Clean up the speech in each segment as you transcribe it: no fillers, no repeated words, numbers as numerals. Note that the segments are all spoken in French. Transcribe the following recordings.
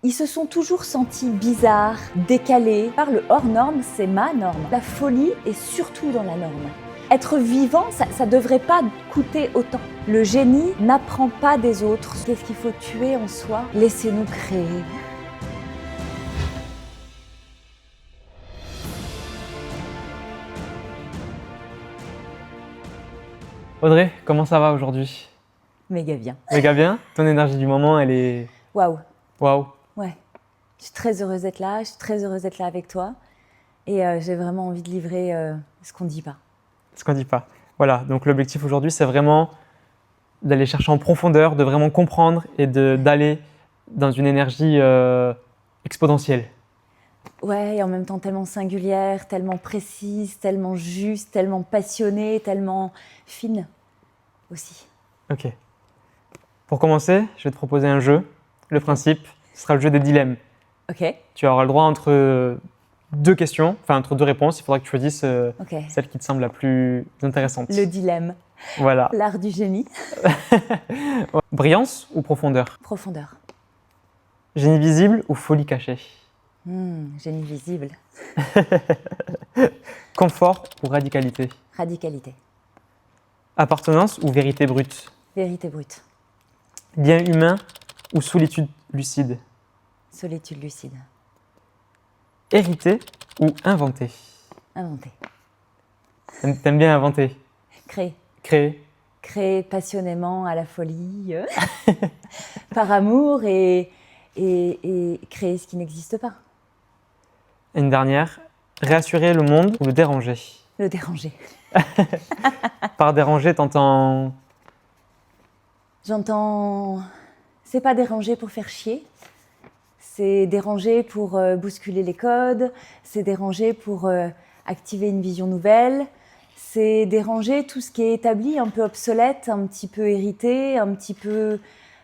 Ils se sont toujours sentis bizarres, décalés. Par le hors norme, c'est ma norme. La folie est surtout dans la norme. Être vivant, ça devrait pas coûter autant. Le génie n'apprend pas des autres. Qu'est-ce qu'il faut tuer en soi? Laissez-nous créer. Audrey, comment ça va aujourd'hui? Méga bien. Méga bien. Ton énergie du moment, elle est... Waouh. Waouh. Ouais. Je suis très heureuse d'être là. Je suis très heureuse d'être là avec toi. Et j'ai vraiment envie de livrer ce qu'on ne dit pas. Ce qu'on dit pas. Voilà, donc l'objectif aujourd'hui, c'est vraiment d'aller chercher en profondeur, de vraiment comprendre et d'aller dans une énergie exponentielle. Ouais, et en même temps tellement singulière, tellement précise, tellement juste, tellement passionnée, tellement fine aussi. Ok. Pour commencer, je vais te proposer un jeu. Le principe, ce sera le jeu des dilemmes. Ok, Tu auras le droit entre deux questions, enfin entre deux réponses. Il faudra que tu choisisses ok. celle qui te semble la plus intéressante. Le dilemme, Voilà. l'art du génie. Brillance ou profondeur? Profondeur. Génie visible ou folie cachée? Génie visible. Confort ou radicalité? Radicalité. Appartenance ou vérité brute? Vérité brute. Lien humain ou solitude lucide? Solitude lucide. Hérité ou inventé? Inventé. T'aimes bien inventer? Créer. Créer? Créer passionnément à la folie, par amour et créer ce qui n'existe pas. Une dernière, réassurer le monde ou le déranger? Le déranger. Par déranger, t'entends... J'entends... C'est pas déranger pour faire chier. C'est déranger pour bousculer les codes. C'est déranger pour activer une vision nouvelle. C'est déranger tout ce qui est établi, un peu obsolète, un petit peu hérité, un petit peu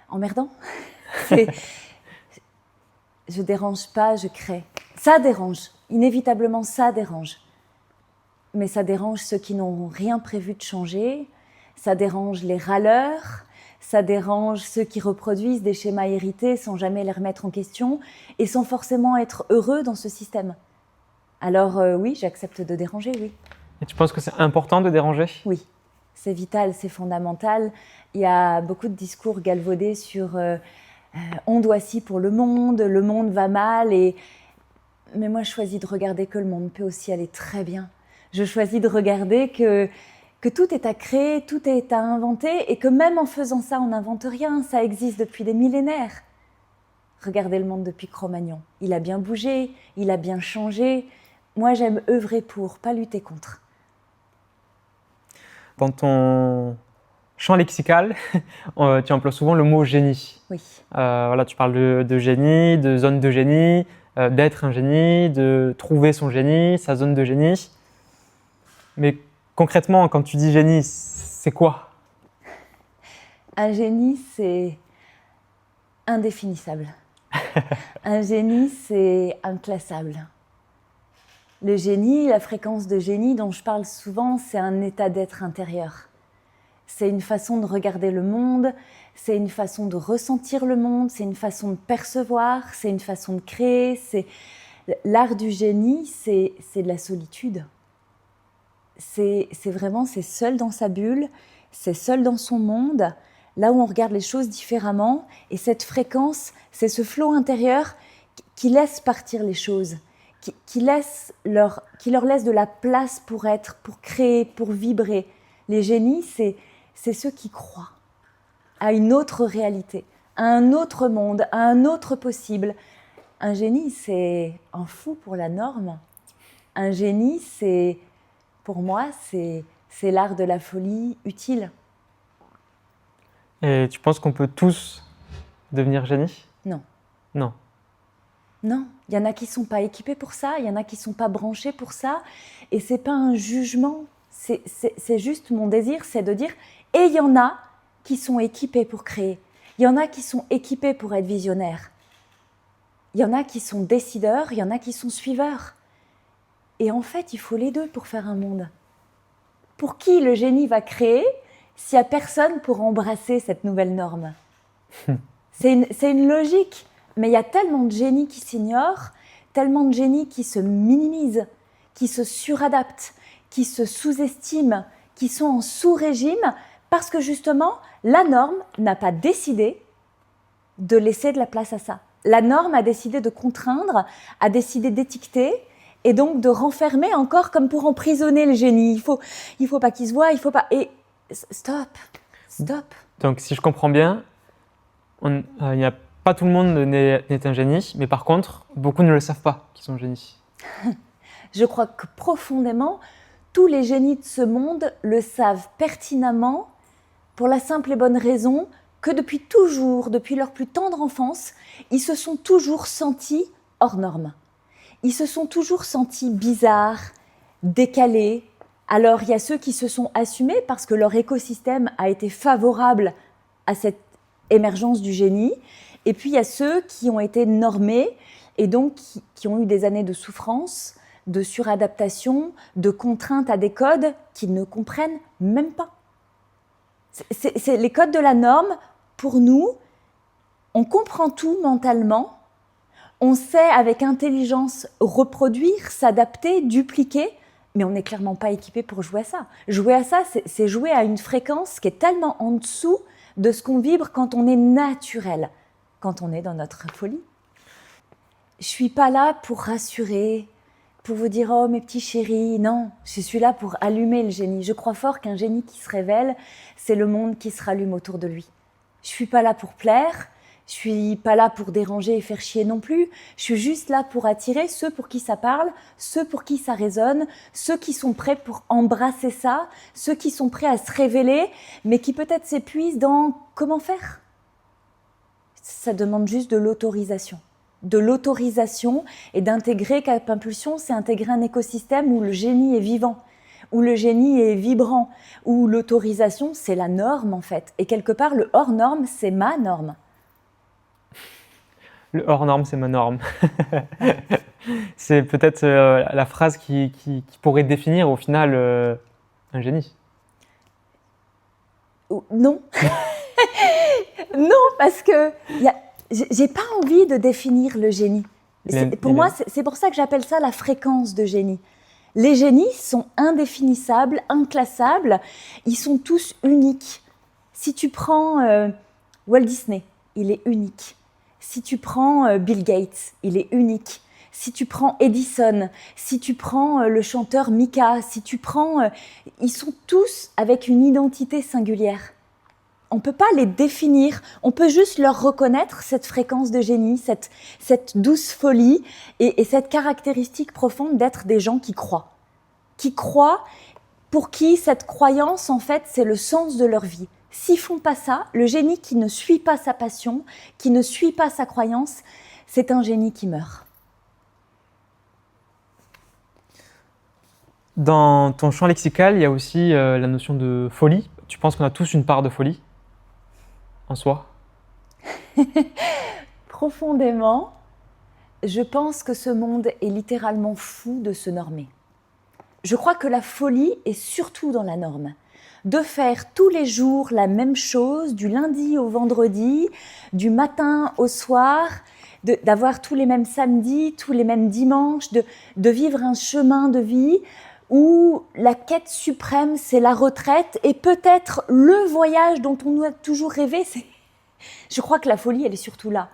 emmerdant. Je dérange pas, je crée. Ça dérange. Inévitablement, ça dérange. Mais ça dérange ceux qui n'ont rien prévu de changer. Ça dérange les râleurs. Ça dérange ceux qui reproduisent des schémas hérités sans jamais les remettre en question et sans forcément être heureux dans ce système. Alors oui, j'accepte de déranger, oui. Et tu penses que c'est important de déranger? Oui, c'est vital, c'est fondamental. Il y a beaucoup de discours galvaudés sur on doit ci pour le monde va mal. Mais moi, je choisis de regarder que le monde peut aussi aller très bien. Je choisis de regarder que tout est à créer, tout est à inventer et que même en faisant ça, on n'invente rien. Ça existe depuis des millénaires. Regardez le monde depuis Cro-Magnon. Il a bien bougé, il a bien changé. Moi, j'aime œuvrer pour, pas lutter contre. Dans ton champ lexical, tu emploies souvent le mot génie. Oui. Voilà, tu parles de génie, de zone de génie, d'être un génie, de trouver son génie, sa zone de génie. Mais concrètement, quand tu dis génie, c'est quoi? Un génie, c'est indéfinissable. Un génie, c'est inclassable. Le génie, la fréquence de génie dont je parle souvent, c'est un état d'être intérieur. C'est une façon de regarder le monde, c'est une façon de ressentir le monde, c'est une façon de percevoir, c'est une façon de créer. L'art du génie, c'est de la solitude. C'est vraiment, c'est seul dans sa bulle, c'est seul dans son monde, là où on regarde les choses différemment. Et cette fréquence, c'est ce flot intérieur qui laisse partir les choses, qui leur laisse de la place pour être, pour créer, pour vibrer. Les génies, c'est ceux qui croient à une autre réalité, à un autre monde, à un autre possible. Un génie, c'est un fou pour la norme. Un génie, pour moi, c'est l'art de la folie utile. Et tu penses qu'on peut tous devenir génie? Non. Non. Non, il y en a qui ne sont pas équipés pour ça, il y en a qui ne sont pas branchés pour ça. Et ce n'est pas un jugement, c'est juste mon désir, c'est de dire « et il y en a qui sont équipés pour créer, il y en a qui sont équipés pour être visionnaires, il y en a qui sont décideurs, il y en a qui sont suiveurs. » Et en fait, il faut les deux pour faire un monde. Pour qui le génie va créer s'il n'y a personne pour embrasser cette nouvelle norme? C'est une logique Mais il y a tellement de génies qui s'ignorent, tellement de génies qui se minimisent, qui se suradaptent, qui se sous-estiment, qui sont en sous-régime, parce que justement, la norme n'a pas décidé de laisser de la place à ça. La norme a décidé de contraindre, a décidé d'étiqueter, et donc de renfermer encore comme pour emprisonner le génie. Il faut pas qu'il se voie, il faut pas... Et stop. Donc, si je comprends bien, pas tout le monde n'est un génie, mais par contre, beaucoup ne le savent pas qu'ils sont génies. Je crois que profondément, tous les génies de ce monde le savent pertinemment pour la simple et bonne raison que depuis toujours, depuis leur plus tendre enfance, ils se sont toujours sentis hors normes. Ils se sont toujours sentis bizarres, décalés. Alors, il y a ceux qui se sont assumés parce que leur écosystème a été favorable à cette émergence du génie. Et puis, il y a ceux qui ont été normés et donc qui ont eu des années de souffrance, de suradaptation, de contraintes à des codes qu'ils ne comprennent même pas. C'est les codes de la norme, pour nous, on comprend tout mentalement, on sait avec intelligence reproduire, s'adapter, dupliquer, mais on n'est clairement pas équipé pour jouer à ça. Jouer à ça, c'est jouer à une fréquence qui est tellement en dessous de ce qu'on vibre quand on est naturel, quand on est dans notre folie. Je ne suis pas là pour rassurer, pour vous dire « Oh, mes petits chéris », non, je suis là pour allumer le génie. Je crois fort qu'un génie qui se révèle, c'est le monde qui se rallume autour de lui. Je ne suis pas là pour plaire, je ne suis pas là pour déranger et faire chier non plus. Je suis juste là pour attirer ceux pour qui ça parle, ceux pour qui ça résonne, ceux qui sont prêts pour embrasser ça, ceux qui sont prêts à se révéler, mais qui peut-être s'épuisent dans comment faire. Ça demande juste de l'autorisation. De l'autorisation et d'intégrer Cap Impulsion, c'est intégrer un écosystème où le génie est vivant, où le génie est vibrant, où l'autorisation, c'est la norme en fait. Et quelque part, le hors norme, c'est ma norme. Le hors norme, c'est ma norme. C'est peut-être la phrase qui pourrait définir au final un génie. Non. Non, parce que j'ai pas envie de définir le génie. Pour moi, c'est pour ça que j'appelle ça la fréquence de génie. Les génies sont indéfinissables, inclassables, ils sont tous uniques. Si tu prends Walt Disney, il est unique. Si tu prends Bill Gates, il est unique. Si tu prends Edison, si tu prends le chanteur Mika, si tu prends... ils sont tous avec une identité singulière. On ne peut pas les définir, on peut juste leur reconnaître cette fréquence de génie, cette douce folie et cette caractéristique profonde d'être des gens qui croient. Qui croient, pour qui cette croyance, en fait, c'est le sens de leur vie. S'ils font pas ça, le génie qui ne suit pas sa passion, qui ne suit pas sa croyance, c'est un génie qui meurt. Dans ton champ lexical, il y a aussi la notion de folie. Tu penses qu'on a tous une part de folie en soi? Profondément, je pense que ce monde est littéralement fou de se normer. Je crois que la folie est surtout dans la norme. De faire tous les jours la même chose, du lundi au vendredi, du matin au soir, d'avoir tous les mêmes samedis, tous les mêmes dimanches, de vivre un chemin de vie où la quête suprême, c'est la retraite et peut-être le voyage dont on a toujours rêvé. Je crois que la folie, elle est surtout là.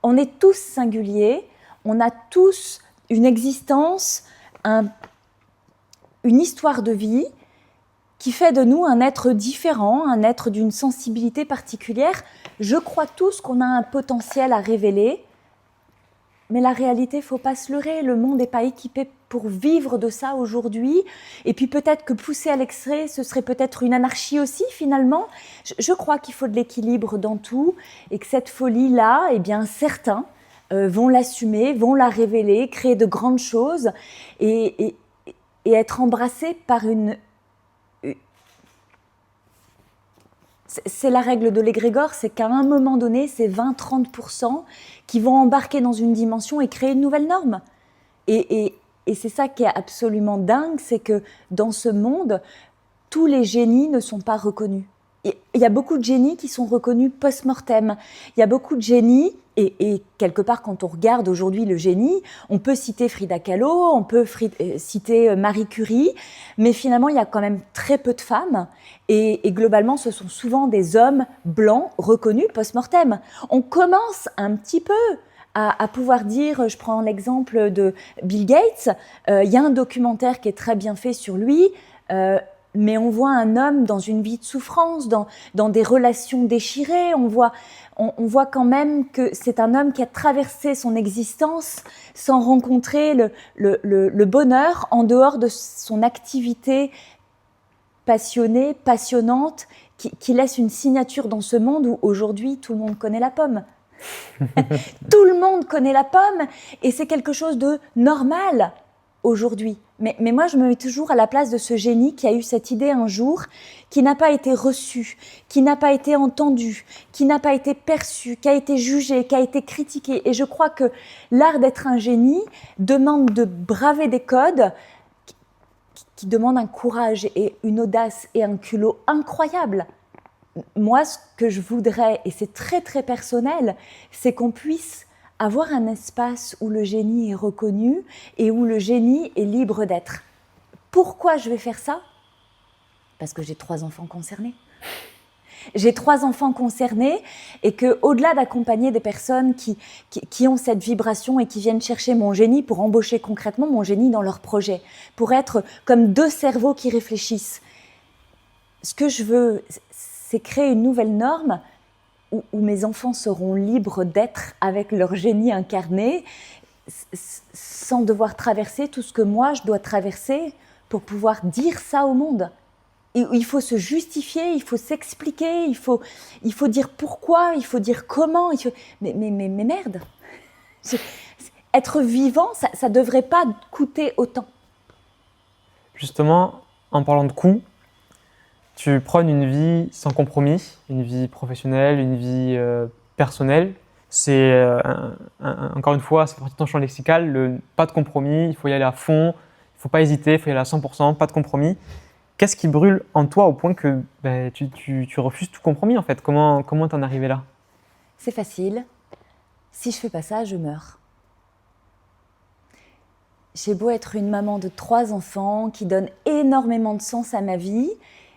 On est tous singuliers, on a tous une existence, une histoire de vie qui fait de nous un être différent, un être d'une sensibilité particulière. Je crois tous qu'on a un potentiel à révéler, mais la réalité, il ne faut pas se leurrer, le monde n'est pas équipé pour vivre de ça aujourd'hui. Et puis peut-être que pousser à l'extrait, ce serait peut-être une anarchie aussi finalement. Je crois qu'il faut de l'équilibre dans tout et que cette folie-là, eh bien certains vont l'assumer, vont la révéler, créer de grandes choses et être embrassés par une... C'est la règle de l'égrégore, c'est qu'à un moment donné, c'est 20-30% qui vont embarquer dans une dimension et créer une nouvelle norme. Et c'est ça qui est absolument dingue, c'est que dans ce monde, tous les génies ne sont pas reconnus. Il y a beaucoup de génies qui sont reconnus post-mortem. Il y a beaucoup de génies, et quelque part, quand on regarde aujourd'hui le génie, on peut citer Frida Kahlo, on peut citer Marie Curie, mais finalement, il y a quand même très peu de femmes, et globalement, ce sont souvent des hommes blancs reconnus post-mortem. On commence un petit peu à pouvoir dire, je prends l'exemple de Bill Gates, il y a un documentaire qui est très bien fait sur lui, mais on voit un homme dans une vie de souffrance, dans des relations déchirées. On voit quand même que c'est un homme qui a traversé son existence sans rencontrer le bonheur en dehors de son activité passionnée, passionnante, qui laisse une signature dans ce monde où aujourd'hui tout le monde connaît la pomme. Tout le monde connaît la pomme et c'est quelque chose de normal aujourd'hui. Mais moi, je me mets toujours à la place de ce génie qui a eu cette idée un jour, qui n'a pas été reçue, qui n'a pas été entendue, qui n'a pas été perçue, qui a été jugée, qui a été critiquée. Et je crois que l'art d'être un génie demande de braver des codes qui demandent un courage et une audace et un culot incroyable. Moi, ce que je voudrais, et c'est très très personnel, c'est qu'on puisse avoir un espace où le génie est reconnu et où le génie est libre d'être. Pourquoi je vais faire ça ? Parce que j'ai 3 enfants concernés. J'ai 3 enfants concernés et qu'au-delà d'accompagner des personnes qui ont cette vibration et qui viennent chercher mon génie pour embaucher concrètement mon génie dans leur projet, pour être comme 2 cerveaux qui réfléchissent, ce que je veux, c'est créer une nouvelle norme où mes enfants seront libres d'être avec leur génie incarné sans devoir traverser tout ce que moi je dois traverser pour pouvoir dire ça au monde. Et il faut se justifier, il faut s'expliquer, il faut dire pourquoi, il faut dire comment. Mais merde, être vivant, ça ne devrait pas coûter autant. Justement, en parlant de coût, tu prônes une vie sans compromis, une vie professionnelle, une vie personnelle. C'est, encore une fois, c'est partie de ton champ lexical, pas de compromis, il faut y aller à fond, il ne faut pas hésiter, il faut y aller à 100%, pas de compromis. Qu'est-ce qui brûle en toi au point que tu refuses tout compromis en fait ? Comment t'en es arrivé là ? C'est facile. Si je ne fais pas ça, je meurs. J'ai beau être une maman de 3 enfants qui donne énormément de sens à ma vie,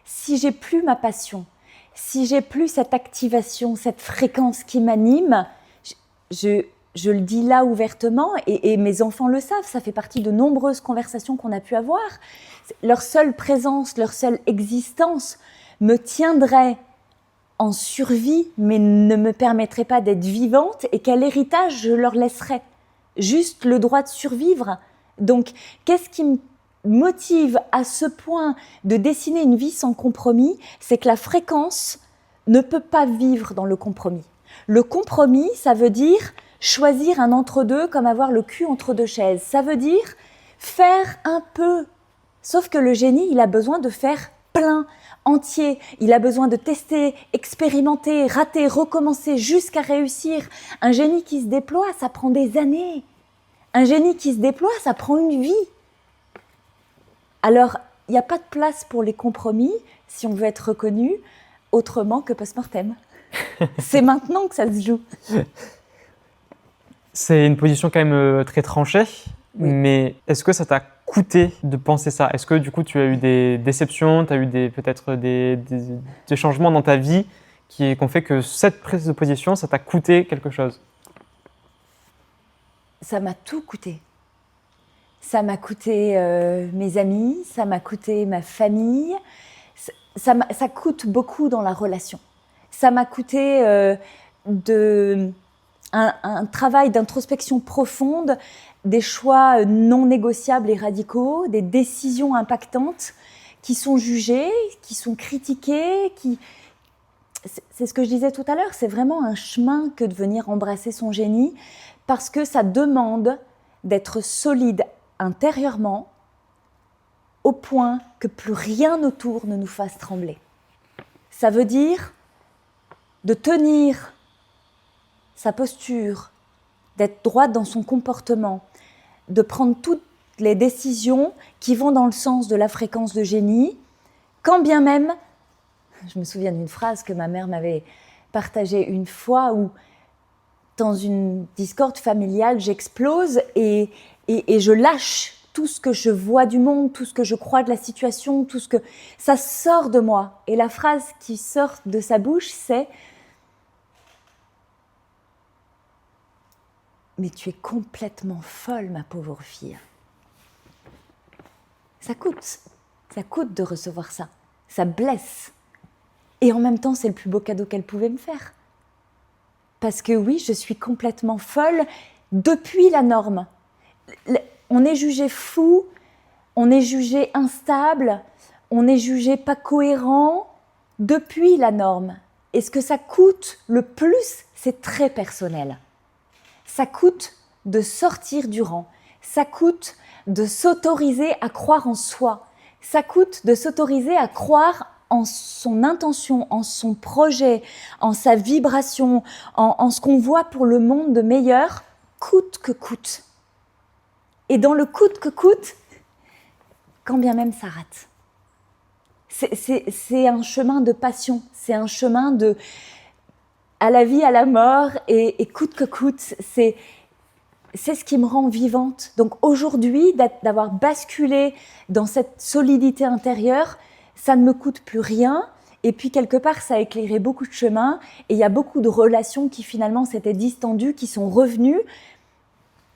si j'ai plus ma passion, si j'ai plus cette activation, cette fréquence qui m'anime, je le dis là ouvertement et mes enfants le savent, ça fait partie de nombreuses conversations qu'on a pu avoir. Leur seule présence, leur seule existence me tiendrait en survie, mais ne me permettrait pas d'être vivante. Et quel héritage je leur laisserais ? Juste le droit de survivre. Donc, qu'est-ce qui me motive à ce point de dessiner une vie sans compromis ? C'est que la fréquence ne peut pas vivre dans le compromis. Le compromis, ça veut dire choisir un entre-deux comme avoir le cul entre 2 chaises. Ça veut dire faire un peu. Sauf que le génie, il a besoin de faire plein, entier. Il a besoin de tester, expérimenter, rater, recommencer jusqu'à réussir. Un génie qui se déploie, ça prend des années. Un génie qui se déploie, ça prend une vie. Alors, il n'y a pas de place pour les compromis si on veut être reconnu autrement que post-mortem. C'est maintenant que ça se joue. C'est une position quand même très tranchée, oui. Mais est-ce que ça t'a coûté de penser ça ? Est-ce que du coup tu as eu des déceptions, tu as eu peut-être des changements dans ta vie qui ont fait que cette prise de position, ça t'a coûté quelque chose ? Ça m'a tout coûté. Ça m'a coûté mes amis, ça m'a coûté ma famille, ça coûte beaucoup dans la relation. Ça m'a coûté un travail d'introspection profonde, des choix non négociables et radicaux, des décisions impactantes qui sont jugées, qui sont critiquées. C'est ce que je disais tout à l'heure, c'est vraiment un chemin que de venir embrasser son génie parce que ça demande d'être solide intérieurement au point que plus rien autour ne nous fasse trembler. Ça veut dire de tenir sa posture, d'être droite dans son comportement, de prendre toutes les décisions qui vont dans le sens de la fréquence de génie, quand bien même Je me souviens d'une phrase que ma mère m'avait partagée une fois où, dans une discorde familiale, j'explose et je lâche tout ce que je vois du monde, tout ce que je crois de la situation, tout ce que... Ça sort de moi. Et la phrase qui sort de sa bouche, c'est « Mais tu es complètement folle, ma pauvre fille. » Ça coûte de recevoir ça. Ça blesse. Et en même temps, c'est le plus beau cadeau qu'elle pouvait me faire. Parce que oui, je suis complètement folle depuis la norme. On est jugé fou, on est jugé instable, on est jugé pas cohérent depuis la norme. Et ce que ça coûte le plus, c'est très personnel. Ça coûte de sortir du rang. Ça coûte de s'autoriser à croire en soi. Ça coûte de s'autoriser à croire en son intention, en son projet, en sa vibration, en ce qu'on voit pour le monde de meilleur, coûte que coûte. Et dans le coûte que coûte, quand bien même ça rate. C'est un chemin de passion, c'est un chemin de à la vie, à la mort, et coûte que coûte, c'est ce qui me rend vivante. Donc aujourd'hui, d'avoir basculé dans cette solidité intérieure, ça ne me coûte plus rien. Et puis quelque part, ça a éclairé beaucoup de chemins. Et il y a beaucoup de relations qui finalement s'étaient distendues, qui sont revenues.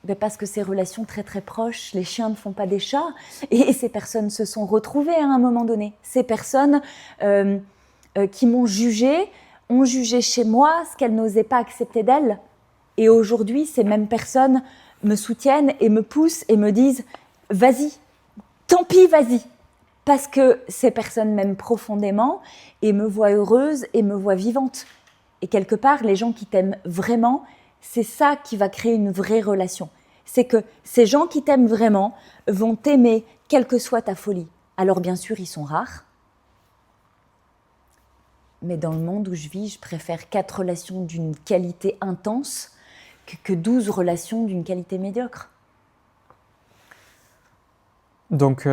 Mais parce que ces relations très très proches, les chiens ne font pas des chats. Et ces personnes se sont retrouvées à un moment donné. Ces personnes qui m'ont jugée, ont jugé chez moi ce qu'elles n'osaient pas accepter d'elles. Et aujourd'hui, ces mêmes personnes me soutiennent et me poussent et me disent « Vas-y, tant pis, vas-y !» Parce que ces personnes m'aiment profondément et me voient heureuse et me voient vivante. Et quelque part, les gens qui t'aiment vraiment, c'est ça qui va créer une vraie relation. C'est que ces gens qui t'aiment vraiment vont t'aimer quelle que soit ta folie. Alors bien sûr, ils sont rares. Mais dans le monde où je vis, je préfère 4 relations d'une qualité intense que 12 relations d'une qualité médiocre. Donc,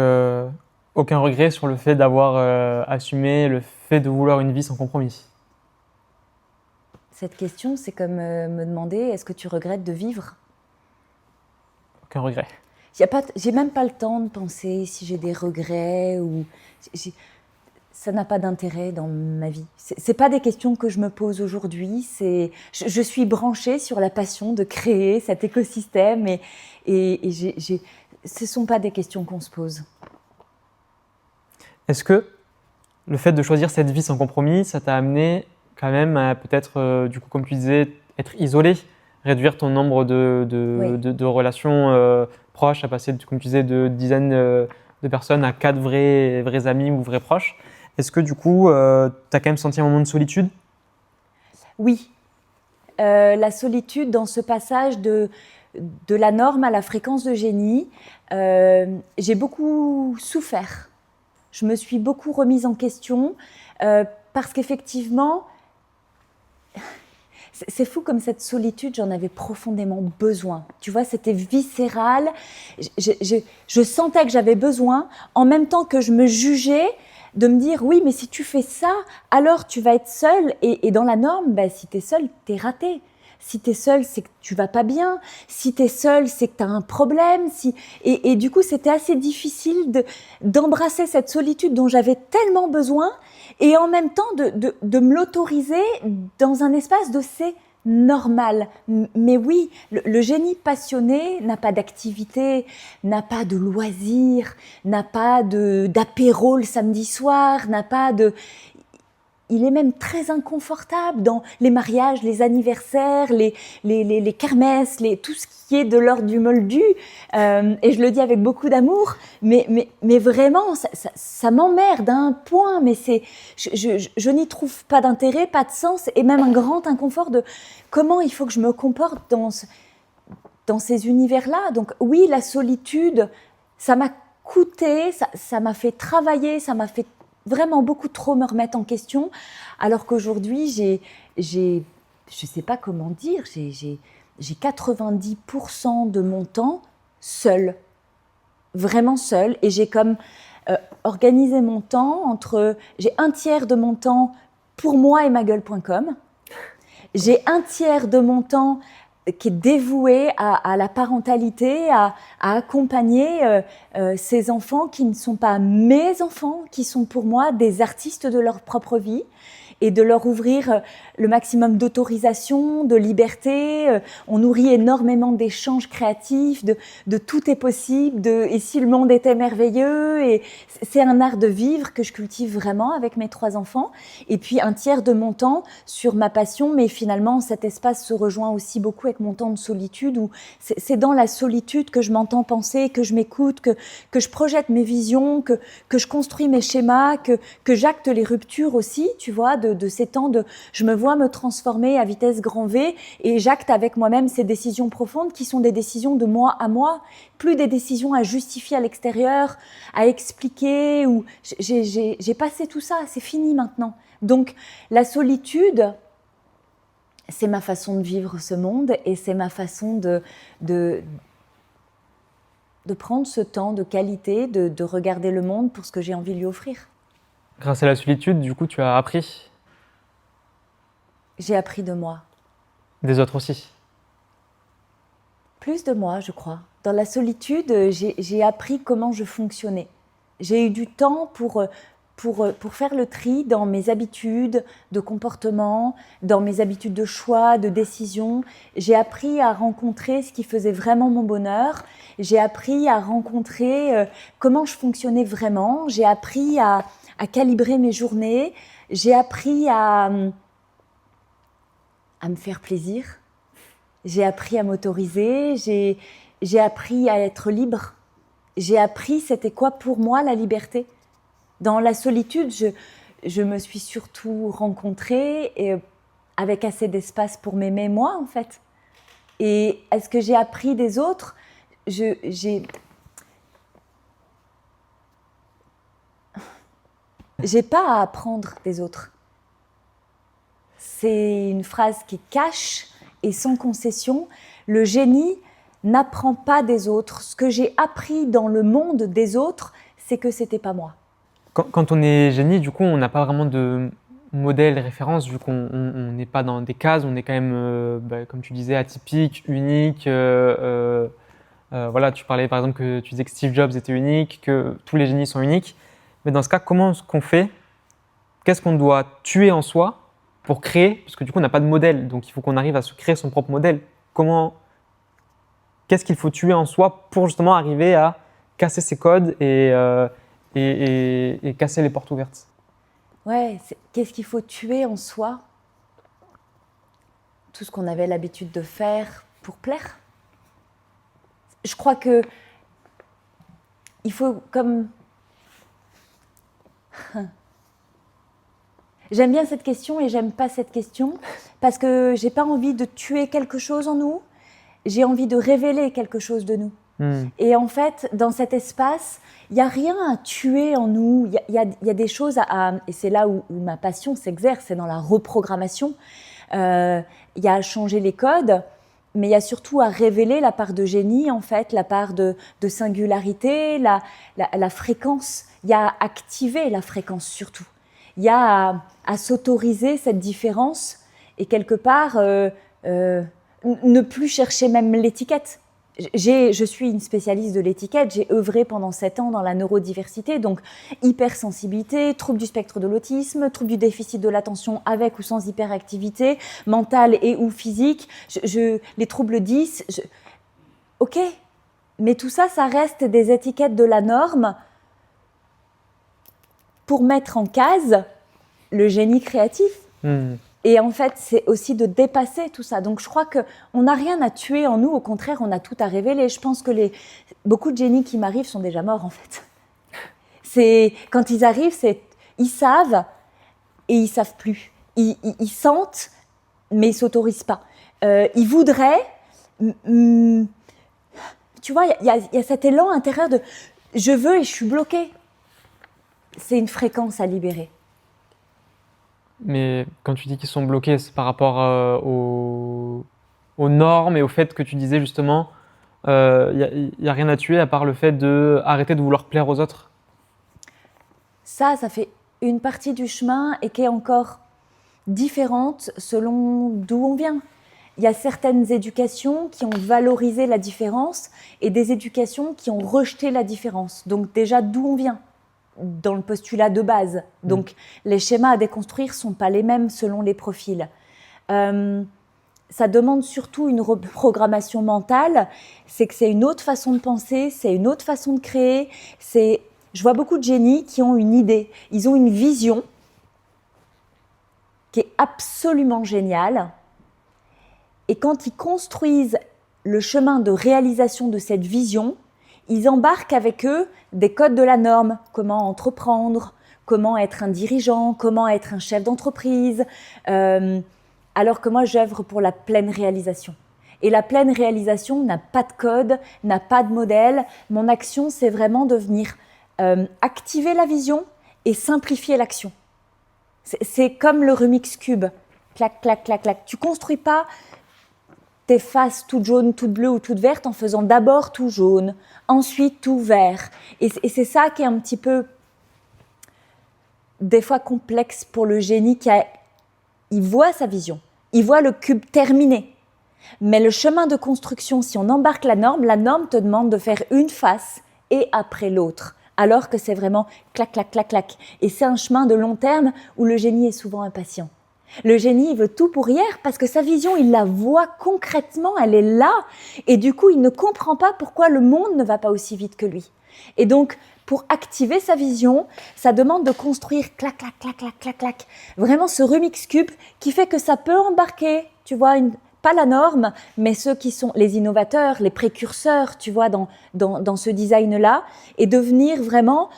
aucun regret sur le fait d'avoir assumé le fait de vouloir une vie sans compromis? Cette question, c'est comme me demander, est-ce que tu regrettes de vivre? Aucun regret. J'ai même pas le temps de penser si j'ai des regrets ou... Ça n'a pas d'intérêt dans ma vie. C'est pas des questions que je me pose aujourd'hui. Je suis branchée sur la passion de créer cet écosystème et ce sont pas des questions qu'on se pose. Est-ce que le fait de choisir cette vie sans compromis, ça t'a amené quand même à peut-être, du coup, comme tu disais, être isolé, réduire ton nombre de relations proches, à passer, comme tu disais, de dizaines de personnes à 4 vrais amis ou vrais proches? Est-ce que du coup, tu as quand même senti un moment de solitude? Oui. La solitude dans ce passage de la norme à la fréquence de génie, j'ai beaucoup souffert. Je me suis beaucoup remise en question parce qu'effectivement, c'est fou comme cette solitude, j'en avais profondément besoin. Tu vois, c'était viscéral. Je sentais que j'avais besoin, en même temps que je me jugeais, de me dire, oui, mais si tu fais ça, alors tu vas être seule. Et dans la norme, bah, si tu es seule, tu es raté. Si tu es seule, c'est que tu vas pas bien. Si tu es seule, c'est que tu as un problème. Et du coup, c'était assez difficile d'embrasser cette solitude dont j'avais tellement besoin et en même temps de me l'autoriser dans un espace de c'est normal. Mais oui, le génie passionné n'a pas d'activité, n'a pas de loisirs, n'a pas d'apéro le samedi soir, n'a pas de... Il est même très inconfortable dans les mariages, les anniversaires, les kermesses, tout ce qui est de l'ordre du moldu. Et je le dis avec beaucoup d'amour, mais vraiment, ça m'emmerde à un point. Mais je n'y trouve pas d'intérêt, pas de sens, et même un grand inconfort de comment il faut que je me comporte dans ces univers-là. Donc oui, la solitude, ça m'a coûté, ça m'a fait travailler, ça m'a fait vraiment beaucoup trop me remettre en question, alors qu'aujourd'hui, je sais pas comment dire, j'ai 90% de mon temps seule, vraiment seule, et j'ai comme organiser mon temps entre... J'ai un tiers de mon temps pour moi et magueule.com. J'ai un tiers de mon temps qui est dévoué à la parentalité, à accompagner ces enfants qui ne sont pas mes enfants, qui sont pour moi des artistes de leur propre vie, et de leur ouvrir le maximum d'autorisation, de liberté. On nourrit énormément d'échanges créatifs, de tout est possible, et si le monde était merveilleux. Et c'est un art de vivre que je cultive vraiment avec mes 3 enfants. Et puis un tiers de mon temps sur ma passion, mais finalement cet espace se rejoint aussi beaucoup avec mon temps de solitude, où c'est dans la solitude que je m'entends penser, que je m'écoute, que je projette mes visions, que je construis mes schémas, que j'acte les ruptures aussi, tu vois, de ces temps de je me vois me transformer à vitesse grand V, et j'acte avec moi-même ces décisions profondes qui sont des décisions de moi à moi, plus des décisions à justifier à l'extérieur, à expliquer. Ou j'ai passé tout ça, c'est fini maintenant. Donc la solitude, c'est ma façon de vivre ce monde, et c'est ma façon de prendre ce temps de qualité, de regarder le monde pour ce que j'ai envie de lui offrir. Grâce à la solitude, du coup, tu as appris J'ai appris de moi. des autres aussi. Plus de moi, je crois. Dans la solitude, j'ai appris comment je fonctionnais. J'ai eu du temps pour faire le tri dans mes habitudes de comportement, dans mes habitudes de choix, de décision. J'ai appris à rencontrer ce qui faisait vraiment mon bonheur. J'ai appris à rencontrer comment je fonctionnais vraiment. J'ai appris à calibrer mes journées. J'ai appris à me faire plaisir. J'ai appris à m'autoriser. J'ai appris à être libre. J'ai appris c'était quoi pour moi la liberté. Dans la solitude, je me suis surtout rencontrée, et avec assez d'espace pour m'aimer moi, en fait. Et est-ce que j'ai appris des autres ? J'ai pas à apprendre des autres. C'est une phrase qui cache et sans concession. Le génie n'apprend pas des autres. Ce que j'ai appris dans le monde des autres, c'est que c'était pas moi. Quand on est génie, du coup, on n'a pas vraiment de modèle, référence, vu qu'on n'est pas dans des cases, on est quand même, comme tu disais, atypique, unique. Voilà, tu parlais par exemple que tu disais que Steve Jobs était unique, que tous les génies sont uniques. Mais dans ce cas, comment est-ce qu'on fait ? Qu'est-ce qu'on doit tuer en soi pour créer ? Parce que du coup, on n'a pas de modèle, donc il faut qu'on arrive à se créer son propre modèle. Qu'est-ce qu'il faut tuer en soi pour justement arriver à casser ses codes et casser les portes ouvertes ? Ouais, qu'est-ce qu'il faut tuer en soi ? Tout ce qu'on avait l'habitude de faire pour plaire. Je crois que il faut comme... J'aime bien cette question et j'aime pas cette question parce que j'ai pas envie de tuer quelque chose en nous, j'ai envie de révéler quelque chose de nous. Et en fait, dans cet espace, il n'y a rien à tuer en nous. Il y a des choses et c'est là où ma passion s'exerce, c'est dans la reprogrammation. Il y a à changer les codes, mais il y a surtout à révéler la part de génie, en fait, la part de singularité, la fréquence. Il y a à activer la fréquence surtout. Il y a à s'autoriser cette différence et quelque part ne plus chercher même l'étiquette. Je suis une spécialiste de l'étiquette, j'ai œuvré pendant 7 ans dans la neurodiversité, donc hypersensibilité, trouble du spectre de l'autisme, trouble du déficit de l'attention avec ou sans hyperactivité, mentale et ou physique, les troubles 10, ok, mais tout ça, ça reste des étiquettes de la norme pour mettre en case le génie créatif. Et en fait, c'est aussi de dépasser tout ça. Donc, je crois qu'on n'a rien à tuer en nous. Au contraire, on a tout à révéler. Je pense que beaucoup de génies qui m'arrivent sont déjà morts, en fait. Quand ils arrivent, ils savent et ils savent plus. Ils sentent, mais ils s'autorisent pas. Ils voudraient. Tu vois, il y a cet élan intérieur de « je veux et je suis bloquée ». C'est une fréquence à libérer. Mais quand tu dis qu'ils sont bloqués, c'est par rapport aux normes et au fait que tu disais justement, il n'y a rien à tuer à part le fait d'arrêter de vouloir plaire aux autres. ça fait une partie du chemin et qui est encore différente selon d'où on vient. Il y a certaines éducations qui ont valorisé la différence et des éducations qui ont rejeté la différence. Donc déjà, d'où on vient dans le postulat de base. Donc les schémas à déconstruire ne sont pas les mêmes selon les profils. Ça demande surtout une reprogrammation mentale. C'est que c'est une autre façon de penser, c'est une autre façon de créer. Je vois beaucoup de génies qui ont une idée. Ils ont une vision qui est absolument géniale. Et quand ils construisent le chemin de réalisation de cette vision, ils embarquent avec eux des codes de la norme. Comment entreprendre, comment être un dirigeant, comment être un chef d'entreprise. Alors que moi, j'œuvre pour la pleine réalisation. Et la pleine réalisation n'a pas de code, n'a pas de modèle. Mon action, c'est vraiment de venir activer la vision et simplifier l'action. C'est comme le Rubik's Cube. Clac, clac, clac, clac. Tu ne construis pas tes faces toutes jaunes, toutes bleues ou toutes vertes en faisant d'abord tout jaune, ensuite tout vert. Et c'est ça qui est un petit peu, des fois, complexe pour le génie il voit sa vision, il voit le cube terminé. Mais le chemin de construction, si on embarque la norme te demande de faire une face et après l'autre. Alors que c'est vraiment clac, clac, clac, clac. Et c'est un chemin de long terme où le génie est souvent impatient. Le génie, il veut tout pour hier parce que sa vision, il la voit concrètement, elle est là. Et du coup, il ne comprend pas pourquoi le monde ne va pas aussi vite que lui. Et donc, pour activer sa vision, ça demande de construire clac, clac, clac, clac, clac, clac. Vraiment ce Rubik's Cube qui fait que ça peut embarquer, tu vois, pas la norme, mais ceux qui sont les innovateurs, les précurseurs, tu vois, dans ce design-là, et devenir vraiment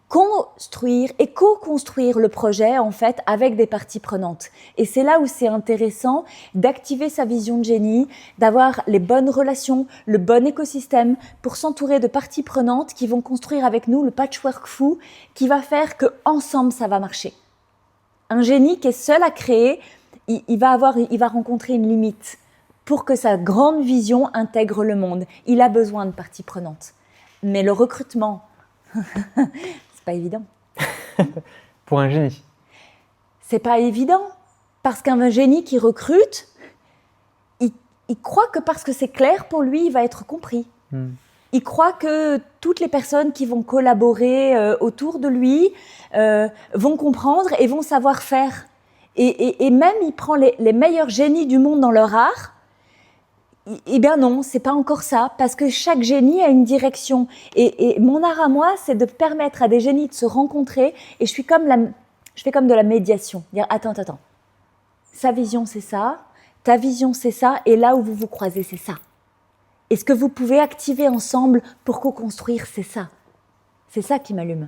construire et co-construire le projet, en fait, avec des parties prenantes. Et c'est là où c'est intéressant d'activer sa vision de génie, d'avoir les bonnes relations, le bon écosystème pour s'entourer de parties prenantes qui vont construire avec nous le patchwork fou qui va faire qu'ensemble, ça va marcher. Un génie qui est seul à créer, il va rencontrer une limite. Pour que sa grande vision intègre le monde, il a besoin de parties prenantes. Mais le recrutement, c'est pas évident. Pour un génie. C'est pas évident. Parce qu'un génie qui recrute, il croit que parce que c'est clair pour lui, il va être compris. Il croit que toutes les personnes qui vont collaborer autour de lui vont comprendre et vont savoir faire. Et même, il prend les meilleurs génies du monde dans leur art. Eh bien non, c'est pas encore ça, parce que chaque génie a une direction. Et mon art à moi, c'est de permettre à des génies de se rencontrer. Et je fais comme de la médiation. Dire, attends. Sa vision, c'est ça. Ta vision, c'est ça. Et là où vous vous croisez, c'est ça. Et ce que vous pouvez activer ensemble pour co-construire, c'est ça. C'est ça qui m'allume.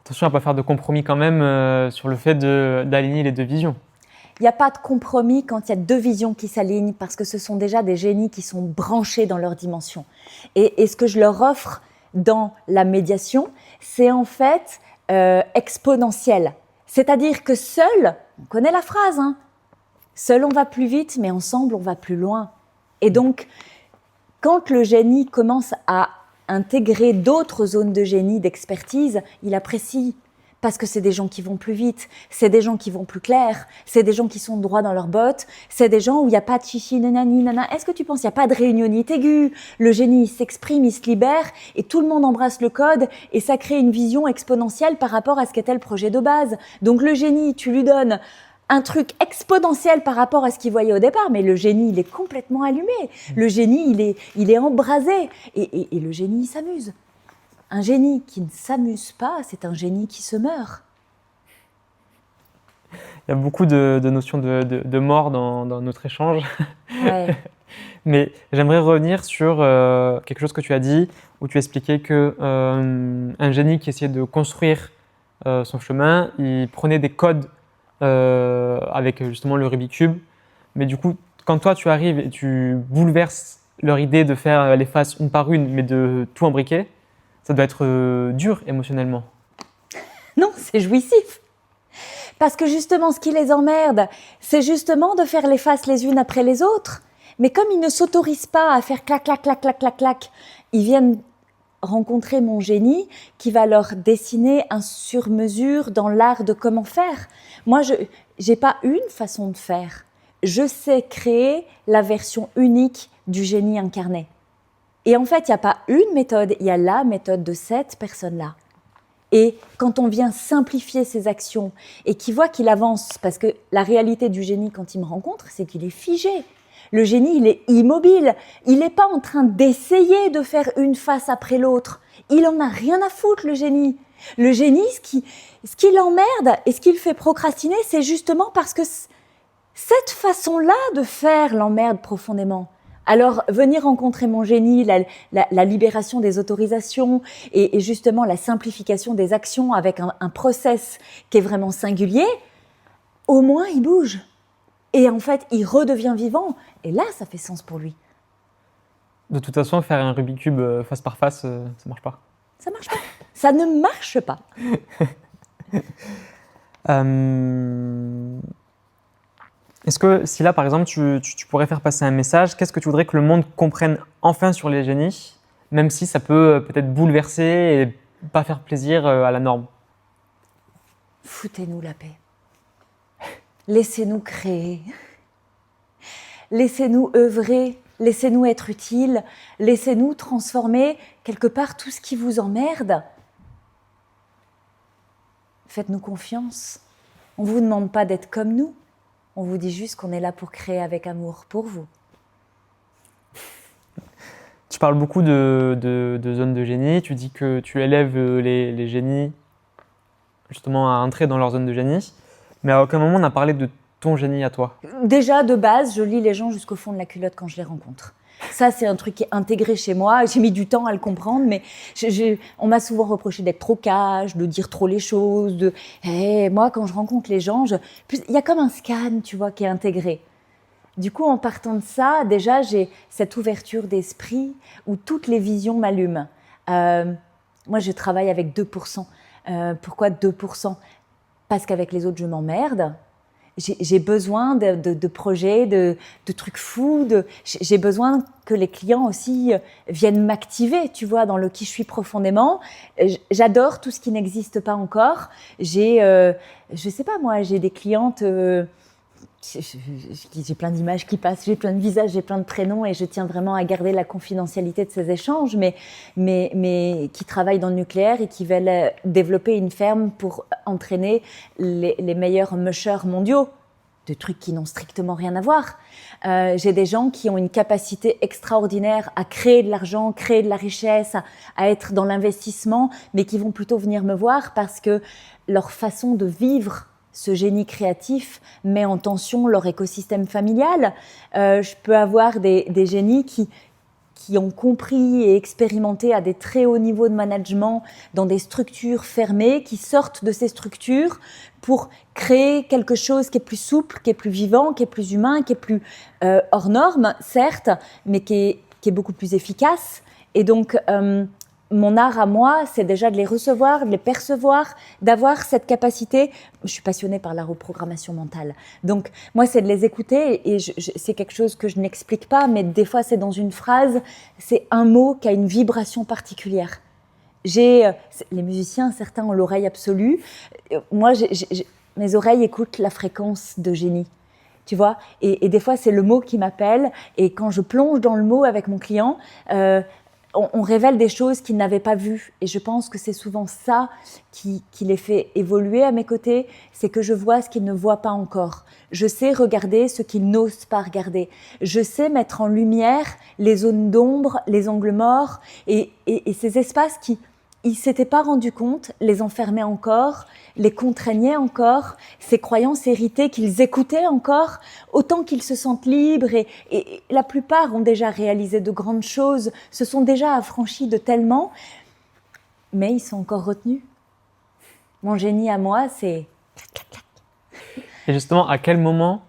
Attention à ne pas faire de compromis quand même sur le fait d'aligner les deux visions. Il n'y a pas de compromis quand il y a deux visions qui s'alignent parce que ce sont déjà des génies qui sont branchés dans leur dimension. Et ce que je leur offre dans la médiation, c'est en fait exponentiel. C'est-à-dire que seul, on connaît la phrase, hein, seul on va plus vite, mais ensemble on va plus loin. Et donc, quand le génie commence à intégrer d'autres zones de génie, d'expertise, il apprécie. Parce que c'est des gens qui vont plus vite, c'est des gens qui vont plus clair, c'est des gens qui sont droits dans leurs bottes, c'est des gens où il n'y a pas de chichi, nanani, nana. Est-ce que tu penses qu'il n'y a pas de réunionnite aiguë? Le génie, il s'exprime, il se libère et tout le monde embrasse le code et ça crée une vision exponentielle par rapport à ce qu'était le projet de base. Donc le génie, tu lui donnes un truc exponentiel par rapport à ce qu'il voyait au départ, mais le génie, il est complètement allumé. Le génie, il est embrasé et le génie, il s'amuse. Un génie qui ne s'amuse pas, c'est un génie qui se meurt. Il y a beaucoup de notions de mort dans notre échange. Ouais. Mais j'aimerais revenir sur quelque chose que tu as dit, où tu expliquais qu'un génie qui essayait de construire son chemin, il prenait des codes avec justement le Rubik's Cube. Mais du coup, quand toi tu arrives et tu bouleverses leur idée de faire les faces une par une, mais de tout imbriquer, ça doit être dur émotionnellement. Non, c'est jouissif. Parce que justement, ce qui les emmerde, c'est justement de faire les faces les unes après les autres. Mais comme ils ne s'autorisent pas à faire clac, clac, clac, clac, clac, clac, ils viennent rencontrer mon génie qui va leur dessiner un sur-mesure dans l'art de comment faire. Moi, je n'ai pas une façon de faire. Je sais créer la version unique du génie incarné. Et en fait, il n'y a pas une méthode, il y a la méthode de cette personne-là. Et quand on vient simplifier ses actions et qu'il voit qu'il avance, parce que la réalité du génie quand il me rencontre, c'est qu'il est figé. Le génie, il est immobile. Il n'est pas en train d'essayer de faire une face après l'autre. Il en a rien à foutre, le génie. Le génie, ce qui l'emmerde et ce qui le fait procrastiner, c'est justement parce que cette façon-là de faire l'emmerde profondément. Alors, venir rencontrer mon génie, la libération des autorisations et justement la simplification des actions avec un process qui est vraiment singulier, au moins il bouge. Et en fait, il redevient vivant. Et là, ça fait sens pour lui. De toute façon, faire un Rubik's Cube face par face, ça marche pas. Ça marche pas. Ça ne marche pas. Est-ce que si là, par exemple, tu pourrais faire passer un message, qu'est-ce que tu voudrais que le monde comprenne enfin sur les génies, même si ça peut peut-être bouleverser et pas faire plaisir à la norme? Foutez-nous la paix. Laissez-nous créer. Laissez-nous œuvrer. Laissez-nous être utiles. Laissez-nous transformer quelque part tout ce qui vous emmerde. Faites-nous confiance. On ne vous demande pas d'être comme nous. On vous dit juste qu'on est là pour créer avec amour pour vous. Tu parles beaucoup de zones de génie. Tu dis que tu élèves les génies justement à entrer dans leur zone de génie. Mais à aucun moment on a parlé de ton génie à toi. Déjà, de base, je lis les gens jusqu'au fond de la culotte quand je les rencontre. Ça, c'est un truc qui est intégré chez moi. J'ai mis du temps à le comprendre, mais on m'a souvent reproché d'être trop cash, de dire trop les choses. Moi, quand je rencontre les gens, il y a comme un scan, tu vois, qui est intégré. Du coup, en partant de ça, déjà, j'ai cette ouverture d'esprit où toutes les visions m'allument. Moi, je travaille avec 2%. Pourquoi 2%? Parce qu'avec les autres, je m'emmerde. J'ai besoin de projets, de trucs fous. J'ai besoin que les clients aussi viennent m'activer, tu vois, dans le qui je suis profondément. J'adore tout ce qui n'existe pas encore. Je sais pas moi, j'ai des clientes... j'ai plein d'images qui passent, j'ai plein de visages, j'ai plein de prénoms et je tiens vraiment à garder la confidentialité de ces échanges, mais qui travaillent dans le nucléaire et qui veulent développer une ferme pour entraîner les meilleurs mushers mondiaux, de trucs qui n'ont strictement rien à voir. J'ai des gens qui ont une capacité extraordinaire à créer de l'argent, créer de la richesse, à être dans l'investissement, mais qui vont plutôt venir me voir parce que leur façon de vivre ce génie créatif met en tension leur écosystème familial. Je peux avoir des génies qui ont compris et expérimenté à des très hauts niveaux de management dans des structures fermées, qui sortent de ces structures pour créer quelque chose qui est plus souple, qui est plus vivant, qui est plus humain, qui est plus hors norme, certes, mais qui est beaucoup plus efficace. Et donc, mon art à moi, c'est déjà de les recevoir, de les percevoir, d'avoir cette capacité. Je suis passionnée par la reprogrammation mentale. Donc, moi, c'est de les écouter et c'est quelque chose que je n'explique pas, mais des fois, c'est dans une phrase, c'est un mot qui a une vibration particulière. Les musiciens, certains ont l'oreille absolue. Moi, mes oreilles écoutent la fréquence de génie. Tu vois, et des fois, c'est le mot qui m'appelle. Et quand je plonge dans le mot avec mon client, on révèle des choses qu'ils n'avaient pas vues. Et je pense que c'est souvent ça qui les fait évoluer à mes côtés, c'est que je vois ce qu'ils ne voient pas encore. Je sais regarder ce qu'ils n'osent pas regarder. Je sais mettre en lumière les zones d'ombre, les angles morts et ces espaces qui ils ne s'étaient pas rendus compte, les enfermaient encore, les contraignaient encore, ces croyances héritées qu'ils écoutaient encore, autant qu'ils se sentent libres et la plupart ont déjà réalisé de grandes choses, se sont déjà affranchis de tellement, mais ils sont encore retenus. Mon génie à moi, c'est clac, clac, clac. Et justement, à quel moment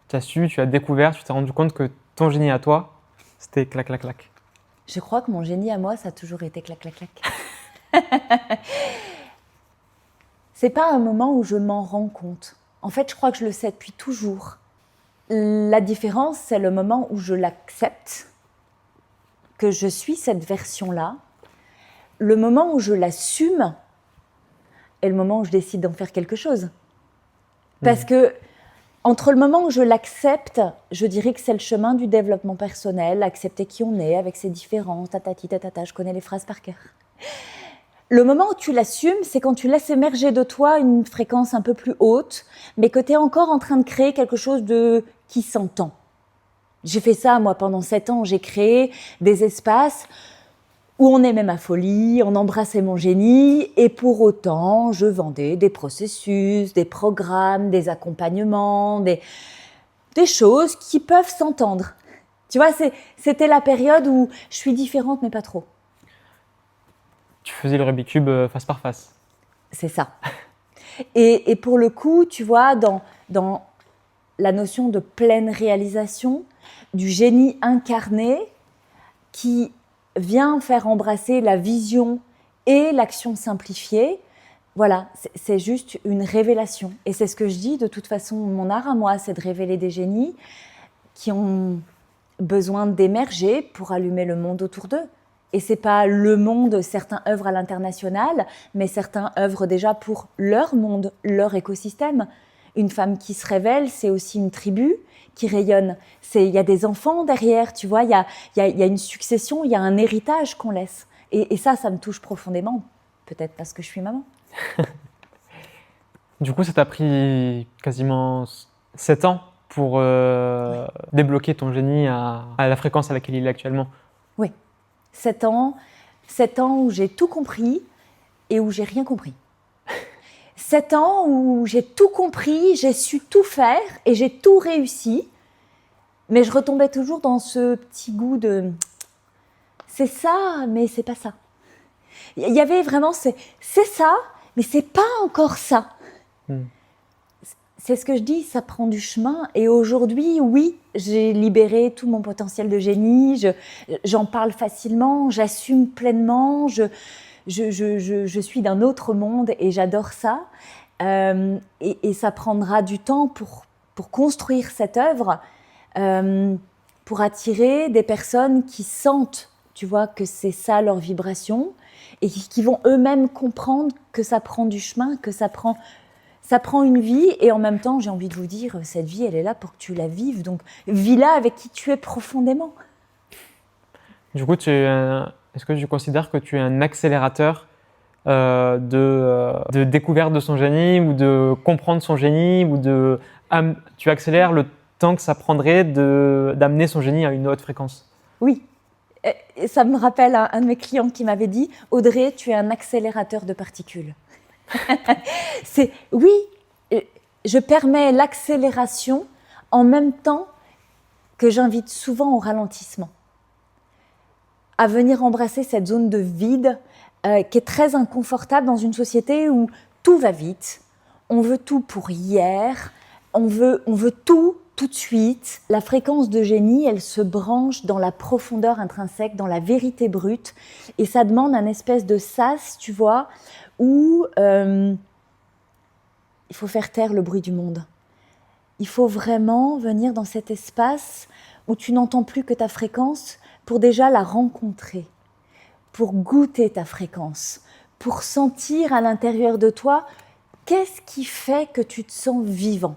tu as su, tu as découvert, tu t'es rendu compte que ton génie à toi, c'était clac, clac, clac? Je crois que mon génie à moi, ça a toujours été clac, clac, clac. C'est pas un moment où je m'en rends compte. En fait, je crois que je le sais depuis toujours. La différence, c'est le moment où je l'accepte que je suis cette version-là, le moment où je l'assume est le moment où je décide d'en faire quelque chose. Parce que entre le moment où je l'accepte, je dirais que c'est le chemin du développement personnel, accepter qui on est avec ses différences, tatati tatata, je connais les phrases par cœur. Le moment où tu l'assumes, c'est quand tu laisses émerger de toi une fréquence un peu plus haute, mais que tu es encore en train de créer quelque chose qui s'entend. J'ai fait ça, moi, pendant 7 ans. J'ai créé des espaces où on aimait ma folie, on embrassait mon génie, et pour autant, je vendais des processus, des programmes, des accompagnements, des choses qui peuvent s'entendre. Tu vois, c'était la période où je suis différente, mais pas trop. Tu faisais le Rubik's Cube face par face. C'est ça. Et pour le coup, tu vois, dans la notion de pleine réalisation, du génie incarné qui vient faire embrasser la vision et l'action simplifiée, voilà, c'est juste une révélation. Et c'est ce que je dis, de toute façon, mon art à moi, c'est de révéler des génies qui ont besoin d'émerger pour allumer le monde autour d'eux. Et c'est pas le monde, certains œuvrent à l'international, mais certains œuvrent déjà pour leur monde, leur écosystème. Une femme qui se révèle, c'est aussi une tribu qui rayonne. Il y a des enfants derrière, tu vois, il y a une succession, il y a un héritage qu'on laisse. Et ça me touche profondément, peut-être parce que je suis maman. Du coup, ça t'a pris quasiment 7 ans pour débloquer ton génie à la fréquence à laquelle il est actuellement. Oui, 7 ans où j'ai tout compris et où j'ai rien compris. 7 ans où j'ai tout compris, j'ai su tout faire et j'ai tout réussi, mais je retombais toujours dans ce petit goût de « c'est ça, mais c'est pas ça ». Il y avait vraiment « c'est ça, mais c'est pas encore ça ». C'est ce que je dis, ça prend du chemin. Et aujourd'hui, oui, j'ai libéré tout mon potentiel de génie, j'en parle facilement, j'assume pleinement, je suis d'un autre monde et j'adore ça. Et ça prendra du temps pour construire cette œuvre, pour attirer des personnes qui sentent, tu vois, que c'est ça leur vibration et qui vont eux-mêmes comprendre que ça prend du chemin, que ça prend une vie. Et en même temps, j'ai envie de vous dire, cette vie, elle est là pour que tu la vives. Donc, vis-la avec qui tu es profondément. Du coup, est-ce que tu considères que tu es un accélérateur de découverte de son génie ou de comprendre son génie ou tu accélères le temps que ça prendrait d'amener son génie à une haute fréquence? Oui. Et ça me rappelle un de mes clients qui m'avait dit « Audrey, tu es un accélérateur de particules ». Oui, je permets l'accélération en même temps que j'invite souvent au ralentissement, à venir embrasser cette zone de vide qui est très inconfortable dans une société où tout va vite, on veut tout pour hier, on veut tout de suite. La fréquence de génie, elle se branche dans la profondeur intrinsèque, dans la vérité brute, et ça demande un espèce de sas, tu vois, où il faut faire taire le bruit du monde. Il faut vraiment venir dans cet espace où tu n'entends plus que ta fréquence pour déjà la rencontrer, pour goûter ta fréquence, pour sentir à l'intérieur de toi qu'est-ce qui fait que tu te sens vivant.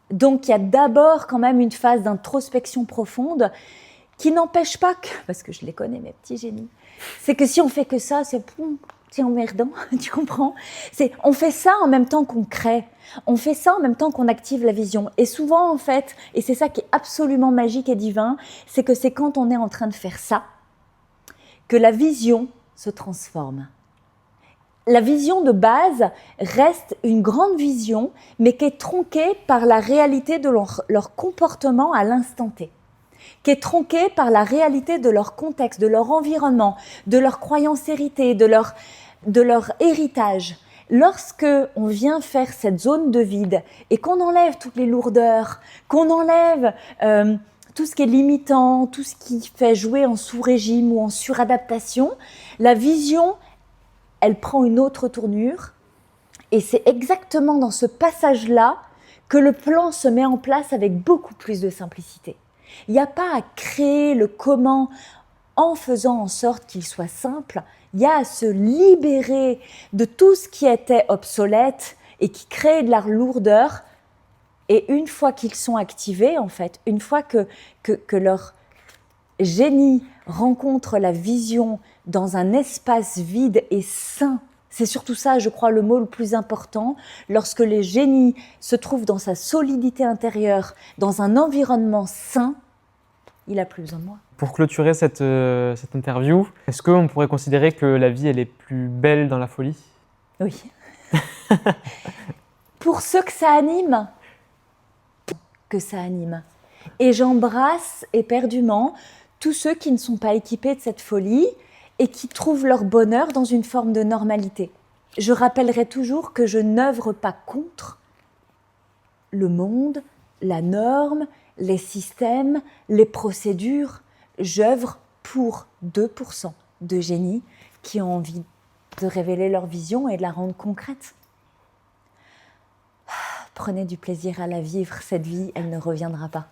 Donc, il y a d'abord quand même une phase d'introspection profonde qui n'empêche pas que, parce que je les connais, mes petits génies, c'est que si on fait que ça, c'est emmerdant, tu comprends ? On fait ça en même temps qu'on crée, on fait ça en même temps qu'on active la vision. Et souvent, en fait, et c'est ça qui est absolument magique et divin, c'est que c'est quand on est en train de faire ça que la vision se transforme. La vision de base reste une grande vision, mais qui est tronquée par la réalité de leur comportement à l'instant T, qui est tronquée par la réalité de leur contexte, de leur environnement, de leur croyance héritée, de leur héritage. Lorsque on vient faire cette zone de vide et qu'on enlève toutes les lourdeurs, qu'on enlève tout ce qui est limitant, tout ce qui fait jouer en sous-régime ou en suradaptation, la vision, elle prend une autre tournure et c'est exactement dans ce passage-là que le plan se met en place avec beaucoup plus de simplicité. Il n'y a pas à créer le comment en faisant en sorte qu'il soit simple, il y a à se libérer de tout ce qui était obsolète et qui crée de la lourdeur. Et une fois qu'ils sont activés, en fait, une fois que leur génie rencontre la vision dans un espace vide et sain, c'est surtout ça, je crois, le mot le plus important. Lorsque le génie se trouve dans sa solidité intérieure, dans un environnement sain, il n'a plus besoin de moi. Pour clôturer cette interview, est-ce qu'on pourrait considérer que la vie, elle est plus belle dans la folie? Oui. Pour ceux que ça anime, Et j'embrasse éperdument tous ceux qui ne sont pas équipés de cette folie et qui trouvent leur bonheur dans une forme de normalité. Je rappellerai toujours que je n'œuvre pas contre le monde, la norme, les systèmes, les procédures. J'œuvre pour 2% de génies qui ont envie de révéler leur vision et de la rendre concrète. Prenez du plaisir à la vivre, cette vie, elle ne reviendra pas.